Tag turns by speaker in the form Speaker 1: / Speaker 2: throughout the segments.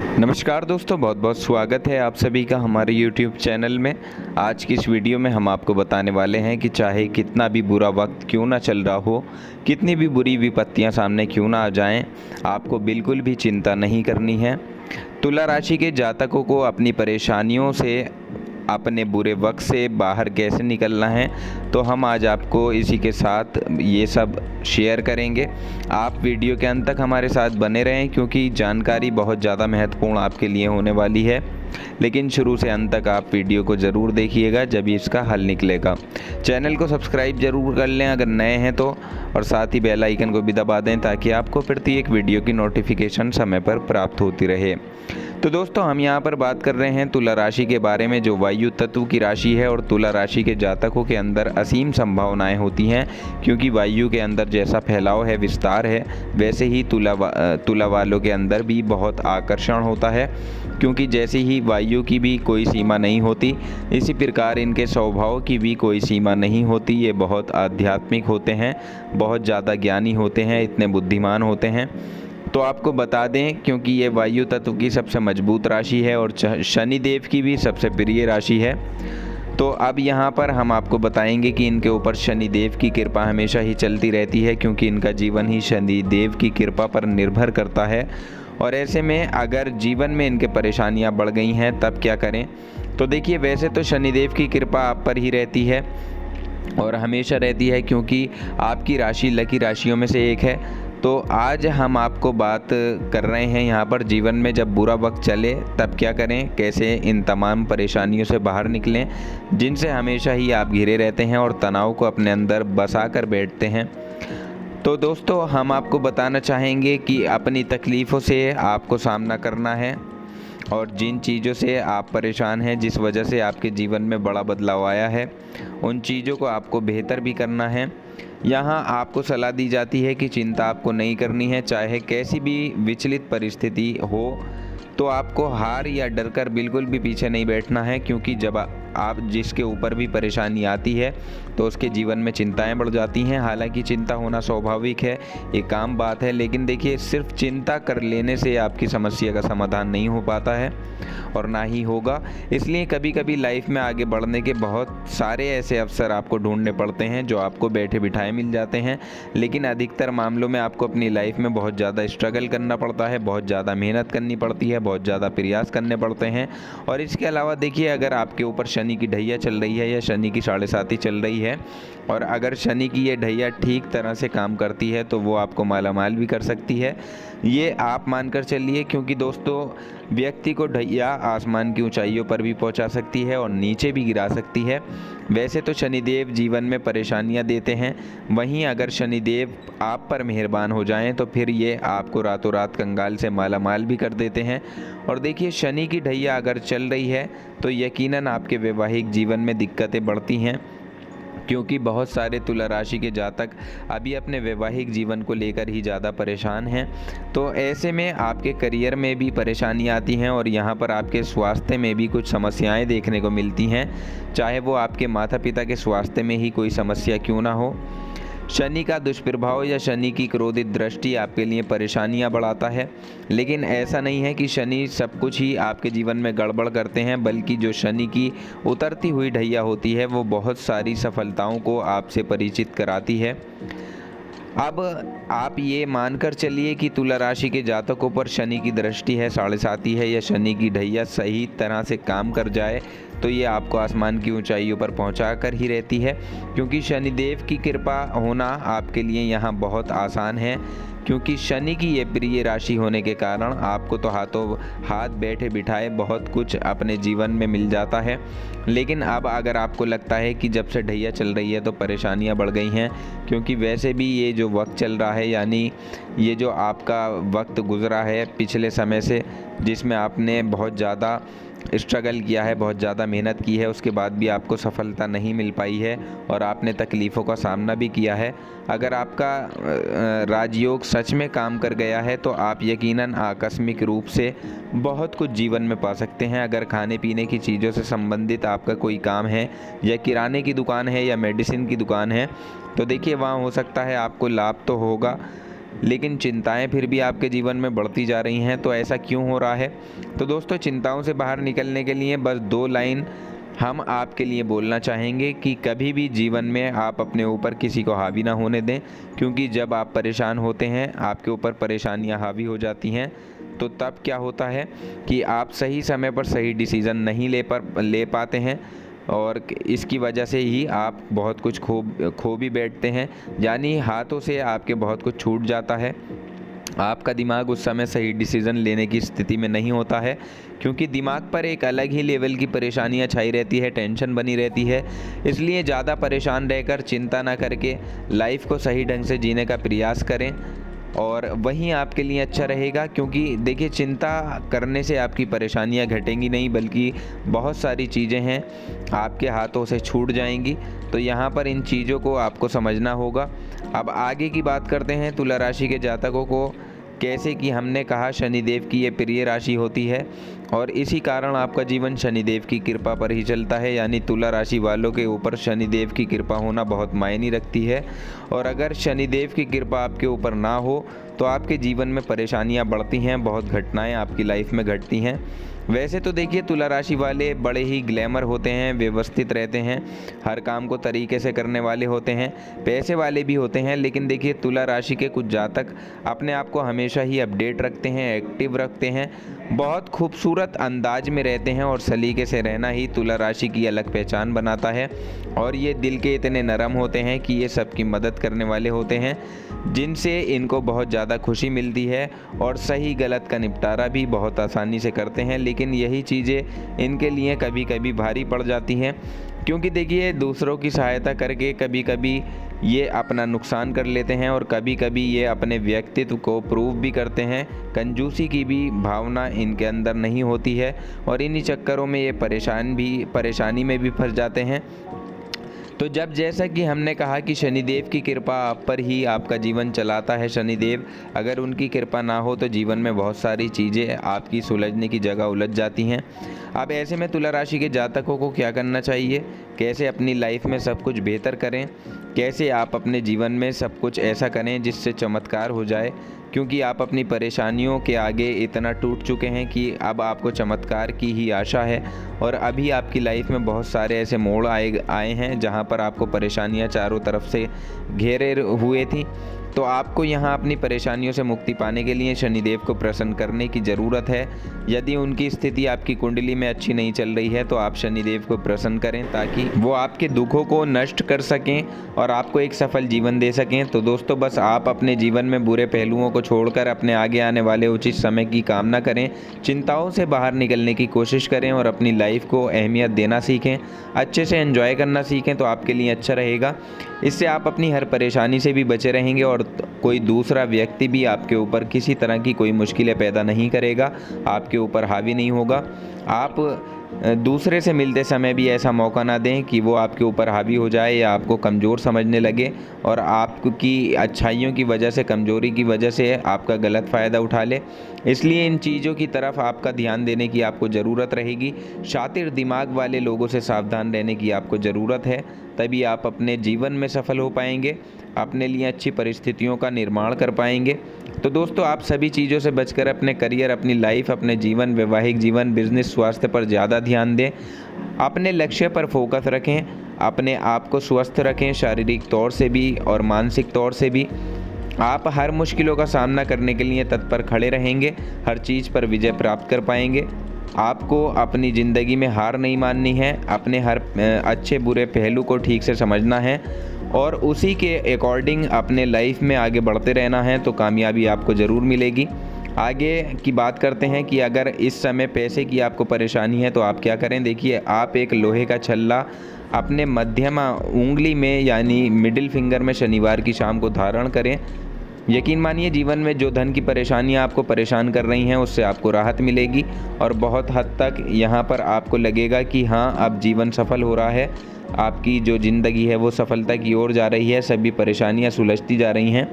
Speaker 1: नमस्कार दोस्तों, बहुत बहुत स्वागत है आप सभी का हमारे YouTube चैनल में। आज की इस वीडियो में हम आपको बताने वाले हैं कि चाहे कितना भी बुरा वक्त क्यों ना चल रहा हो, कितनी भी बुरी विपत्तियां सामने क्यों ना आ जाएं, आपको बिल्कुल भी चिंता नहीं करनी है। तुला राशि के जातकों को अपनी परेशानियों से, अपने बुरे वक्त से बाहर कैसे निकलना है, तो हम आज आपको इसी के साथ ये सब शेयर करेंगे। आप वीडियो के अंत तक हमारे साथ बने रहें क्योंकि जानकारी बहुत ज़्यादा महत्वपूर्ण आपके लिए होने वाली है। लेकिन शुरू से अंत तक आप वीडियो को ज़रूर देखिएगा, जब इसका हल निकलेगा। चैनल को सब्सक्राइब ज़रूर कर लें अगर नए हैं तो, और साथ ही बेल आइकन को भी दबा दें ताकि आपको प्रत्येक वीडियो की नोटिफिकेशन समय पर प्राप्त होती रहे। तो दोस्तों, हम यहाँ पर बात कर रहे हैं तुला राशि के बारे में, जो वायु तत्व की राशि है। और तुला राशि के जातकों के अंदर असीम संभावनाएं होती हैं, क्योंकि वायु के अंदर जैसा फैलाव है, विस्तार है, वैसे ही तुला वालों के अंदर भी बहुत आकर्षण होता है। क्योंकि जैसे ही वायु की भी कोई सीमा नहीं होती, इसी प्रकार इनके स्वभाव की भी कोई सीमा नहीं होती। ये बहुत आध्यात्मिक होते हैं, बहुत ज़्यादा ज्ञानी होते हैं, इतने बुद्धिमान होते हैं। तो आपको बता दें, क्योंकि ये वायु तत्व की सबसे मजबूत राशि है और शनिदेव की भी सबसे प्रिय राशि है। तो अब यहाँ पर हम आपको बताएंगे कि इनके ऊपर शनिदेव की कृपा हमेशा ही चलती रहती है, क्योंकि इनका जीवन ही शनिदेव की कृपा पर निर्भर करता है। और ऐसे में अगर जीवन में इनके परेशानियाँ बढ़ गई हैं तब क्या करें। तो देखिए, वैसे तो शनिदेव की कृपा आप पर ही रहती है और हमेशा रहती है, क्योंकि आपकी राशि लकी राशियों में से एक है। तो आज हम आपको बात कर रहे हैं यहाँ पर, जीवन में जब बुरा वक्त चले तब क्या करें, कैसे इन तमाम परेशानियों से बाहर निकलें जिनसे हमेशा ही आप घिरे रहते हैं और तनाव को अपने अंदर बसा कर बैठते हैं। तो दोस्तों, हम आपको बताना चाहेंगे कि अपनी तकलीफ़ों से आपको सामना करना है, और जिन चीज़ों से आप परेशान हैं, जिस वजह से आपके जीवन में बड़ा बदलाव आया है, उन चीज़ों को आपको बेहतर भी करना है। यहाँ आपको सलाह दी जाती है कि चिंता आपको नहीं करनी है, चाहे कैसी भी विचलित परिस्थिति हो। तो आपको हार या डर कर बिल्कुल भी पीछे नहीं बैठना है, क्योंकि जब आप जिसके ऊपर भी परेशानी आती है तो उसके जीवन में चिंताएं बढ़ जाती हैं। हालांकि चिंता होना स्वाभाविक है, एक आम बात है, लेकिन देखिए, सिर्फ चिंता कर लेने से आपकी समस्या का समाधान नहीं हो पाता है और ना ही होगा। इसलिए कभी कभी लाइफ में आगे बढ़ने के बहुत सारे ऐसे अवसर आपको ढूंढने पड़ते हैं जो आपको बैठे बिठाए मिल जाते हैं, लेकिन अधिकतर मामलों में आपको अपनी लाइफ में बहुत ज़्यादा स्ट्रगल करना पड़ता है, बहुत ज़्यादा मेहनत करनी पड़ती है, बहुत ज़्यादा प्रयास करने पड़ते हैं। और इसके अलावा देखिए, अगर आपके ऊपर शनि की ढैया चल रही है या शनि की 7.5 चल रही है, और अगर शनि की ये ढैया ठीक तरह से काम करती है तो वो आपको मालामाल भी कर सकती है, ये आप मानकर चलिए। क्योंकि दोस्तों, व्यक्ति को ढैया आसमान की ऊंचाइयों पर भी पहुंचा सकती है और नीचे भी गिरा सकती है। वैसे तो शनिदेव जीवन में परेशानियां देते हैं, वहीं अगर शनिदेव आप पर मेहरबान हो जाएं तो फिर ये आपको रातों रात कंगाल से मालामाल भी कर देते हैं। और देखिए, शनि की ढैया अगर चल रही है तो यकीनन आपके वैवाहिक जीवन में दिक्कतें बढ़ती हैं, क्योंकि बहुत सारे तुला राशि के जातक अभी अपने वैवाहिक जीवन को लेकर ही ज़्यादा परेशान हैं। तो ऐसे में आपके करियर में भी परेशानी आती हैं और यहाँ पर आपके स्वास्थ्य में भी कुछ समस्याएं देखने को मिलती हैं, चाहे वो आपके माता पिता के स्वास्थ्य में ही कोई समस्या क्यों ना हो। शनि का दुष्प्रभाव या शनि की क्रोधित दृष्टि आपके लिए परेशानियां बढ़ाता है, लेकिन ऐसा नहीं है कि शनि सब कुछ ही आपके जीवन में गड़बड़ करते हैं, बल्कि जो शनि की उतरती हुई ढैया होती है वो बहुत सारी सफलताओं को आपसे परिचित कराती है। अब आप ये मानकर चलिए कि तुला राशि के जातकों पर शनि की दृष्टि है, 7.5 है, या शनि की ढैया सही तरह से काम कर जाए तो ये आपको आसमान की ऊंचाइयों पर पहुंचा कर ही रहती है। क्योंकि शनिदेव की कृपा होना आपके लिए यहाँ बहुत आसान है, क्योंकि शनि की ये प्रिय राशि होने के कारण आपको तो हाथों हाथ बैठे बिठाए बहुत कुछ अपने जीवन में मिल जाता है। लेकिन अब अगर आपको लगता है कि जब से ढैया चल रही है तो परेशानियां बढ़ गई हैं, क्योंकि वैसे भी ये जो वक्त चल रहा है, यानी ये जो आपका वक्त गुजरा है पिछले समय से, जिसमें आपने बहुत ज़्यादा स्ट्रगल किया है, बहुत ज़्यादा मेहनत की है, उसके बाद भी आपको सफलता नहीं मिल पाई है और आपने तकलीफ़ों का सामना भी किया है। अगर आपका राजयोग सच में काम कर गया है तो आप यकीनन आकस्मिक रूप से बहुत कुछ जीवन में पा सकते हैं। अगर खाने पीने की चीज़ों से संबंधित आपका कोई काम है, या किराने की दुकान है, या मेडिसिन की दुकान है, तो देखिए, वहाँ हो सकता है आपको लाभ तो होगा, लेकिन चिंताएं फिर भी आपके जीवन में बढ़ती जा रही हैं। तो ऐसा क्यों हो रहा है? तो दोस्तों, चिंताओं से बाहर निकलने के लिए बस 2 लाइन हम आपके लिए बोलना चाहेंगे कि कभी भी जीवन में आप अपने ऊपर किसी को हावी ना होने दें, क्योंकि जब आप परेशान होते हैं, आपके ऊपर परेशानियां हावी हो जाती हैं, तो तब क्या होता है कि आप सही समय पर सही डिसीज़न नहीं ले पाते हैं और इसकी वजह से ही आप बहुत कुछ खो भी बैठते हैं, यानी हाथों से आपके बहुत कुछ छूट जाता है। आपका दिमाग उस समय सही डिसीज़न लेने की स्थिति में नहीं होता है, क्योंकि दिमाग पर एक अलग ही लेवल की परेशानियां छाई रहती है, टेंशन बनी रहती है। इसलिए ज़्यादा परेशान रहकर, चिंता ना करके लाइफ को सही ढंग से जीने का प्रयास करें और वहीं आपके लिए अच्छा रहेगा। क्योंकि देखिए, चिंता करने से आपकी परेशानियां घटेंगी नहीं, बल्कि बहुत सारी चीज़ें हैं आपके हाथों से छूट जाएंगी। तो यहाँ पर इन चीज़ों को आपको समझना होगा। अब आगे की बात करते हैं तुला राशि के जातकों को कैसे कि हमने कहा शनिदेव की ये प्रिय राशि होती है और इसी कारण आपका जीवन शनिदेव की कृपा पर ही चलता है, यानी तुला राशि वालों के ऊपर शनिदेव की कृपा होना बहुत मायने रखती है। और अगर शनिदेव की कृपा आपके ऊपर ना हो तो आपके जीवन में परेशानियां बढ़ती हैं, बहुत घटनाएं आपकी लाइफ में घटती हैं। वैसे तो देखिए, तुला राशि वाले बड़े ही ग्लैमर होते हैं, व्यवस्थित रहते हैं, हर काम को तरीके से करने वाले होते हैं, पैसे वाले भी होते हैं। लेकिन देखिए, तुला राशि के कुछ जातक अपने आप को हमेशा ही अपडेट रखते हैं, एक्टिव रखते हैं, बहुत खूबसूरत अंदाज में रहते हैं और सलीके से रहना ही तुला राशि की अलग पहचान बनाता है। और ये दिल के इतने नरम होते हैं कि ये सबकी मदद करने वाले होते हैं, जिनसे इनको बहुत ज़्यादा खुशी मिलती है और सही गलत का निपटारा भी बहुत आसानी से करते हैं। लेकिन यही चीज़ें इनके लिए कभी कभी भारी पड़ जाती हैं, क्योंकि देखिए, दूसरों की सहायता करके कभी कभी ये अपना नुकसान कर लेते हैं और कभी कभी ये अपने व्यक्तित्व को प्रूव भी करते हैं। कंजूसी की भी भावना इनके अंदर नहीं होती है और इन्हीं चक्करों में ये परेशानी में भी फंस जाते हैं। तो जब जैसा कि हमने कहा कि शनिदेव की कृपा आप पर ही आपका जीवन चलाता है, शनिदेव अगर उनकी कृपा ना हो तो जीवन में बहुत सारी चीज़ें आपकी सुलझने की जगह उलझ जाती हैं। अब ऐसे में तुला राशि के जातकों को क्या करना चाहिए, कैसे अपनी लाइफ में सब कुछ बेहतर करें, कैसे आप अपने जीवन में सब कुछ ऐसा करें जिससे चमत्कार हो जाए, क्योंकि आप अपनी परेशानियों के आगे इतना टूट चुके हैं कि अब आपको चमत्कार की ही आशा है। और अभी आपकी लाइफ में बहुत सारे ऐसे मोड़ आए हैं जहां पर आपको परेशानियां चारों तरफ से घेरे हुए थी। तो आपको यहाँ अपनी परेशानियों से मुक्ति पाने के लिए शनिदेव को प्रसन्न करने की ज़रूरत है। यदि उनकी स्थिति आपकी कुंडली में अच्छी नहीं चल रही है तो आप शनिदेव को प्रसन्न करें, ताकि वो आपके दुखों को नष्ट कर सकें और आपको एक सफल जीवन दे सकें। तो दोस्तों, बस आप अपने जीवन में बुरे पहलुओं को छोड़कर अपने आगे आने वाले उचित समय की कामना करें, चिंताओं से बाहर निकलने की कोशिश करें और अपनी लाइफ को अहमियत देना सीखें, अच्छे से एंजॉय करना सीखें, तो आपके लिए अच्छा रहेगा। इससे आप अपनी हर परेशानी से भी बचे रहेंगे और कोई दूसरा व्यक्ति भी आपके ऊपर किसी तरह की कोई मुश्किलें पैदा नहीं करेगा, आपके ऊपर हावी नहीं होगा। आप दूसरे से मिलते समय भी ऐसा मौका ना दें कि वो आपके ऊपर हावी हो जाए या आपको कमज़ोर समझने लगे और आपकी अच्छाइयों की वजह से, कमज़ोरी की वजह से आपका गलत फ़ायदा उठा ले। इसलिए इन चीज़ों की तरफ आपका ध्यान देने की आपको ज़रूरत रहेगी। शातिर दिमाग वाले लोगों से सावधान रहने की आपको ज़रूरत है, तभी आप अपने जीवन में सफल हो पाएंगे, अपने लिए अच्छी परिस्थितियों का निर्माण कर पाएंगे। तो दोस्तों, आप सभी चीज़ों से बचकर अपने करियर, अपनी लाइफ, अपने जीवन, वैवाहिक जीवन, बिजनेस, स्वास्थ्य पर ज़्यादा ध्यान दें, अपने लक्ष्य पर फोकस रखें, अपने आप को स्वस्थ रखें, शारीरिक तौर से भी और मानसिक तौर से भी। आप हर मुश्किलों का सामना करने के लिए तत्पर खड़े रहेंगे, हर चीज़ पर विजय प्राप्त कर पाएंगे। आपको अपनी ज़िंदगी में हार नहीं माननी है, अपने हर अच्छे बुरे पहलू को ठीक से समझना है और उसी के अकॉर्डिंग अपने लाइफ में आगे बढ़ते रहना है, तो कामयाबी आपको ज़रूर मिलेगी। आगे की बात करते हैं कि अगर इस समय पैसे की आपको परेशानी है तो आप क्या करें। देखिए, आप एक लोहे का छल्ला अपने मध्यमा उंगली में यानी मिडिल फिंगर में शनिवार की शाम को धारण करें। यकीन मानिए, जीवन में जो धन की परेशानियां आपको परेशान कर रही हैं उससे आपको राहत मिलेगी और बहुत हद तक यहाँ पर आपको लगेगा कि हाँ, अब जीवन सफल हो रहा है, आपकी जो ज़िंदगी है वो सफलता की ओर जा रही है, सभी परेशानियां सुलझती जा रही हैं।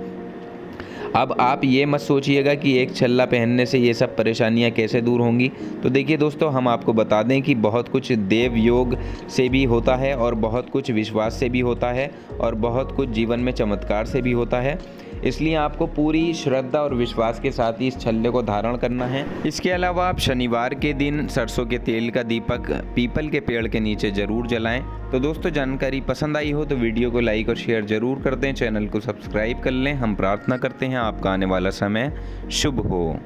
Speaker 1: अब आप ये मत सोचिएगा कि एक छल्ला पहनने से ये सब परेशानियां कैसे दूर होंगी। तो देखिए दोस्तों, हम आपको बता दें कि बहुत कुछ देव योग से भी होता है और बहुत कुछ विश्वास से भी होता है और बहुत कुछ जीवन में चमत्कार से भी होता है। इसलिए आपको पूरी श्रद्धा और विश्वास के साथ ही इस छल्ले को धारण करना है। इसके अलावा आप शनिवार के दिन सरसों के तेल का दीपक पीपल के पेड़ के नीचे ज़रूर जलाएं। तो दोस्तों, जानकारी पसंद आई हो तो वीडियो को लाइक और शेयर ज़रूर कर दें, चैनल को सब्सक्राइब कर लें। हम प्रार्थना करते हैं आपका आने वाला समय शुभ हो।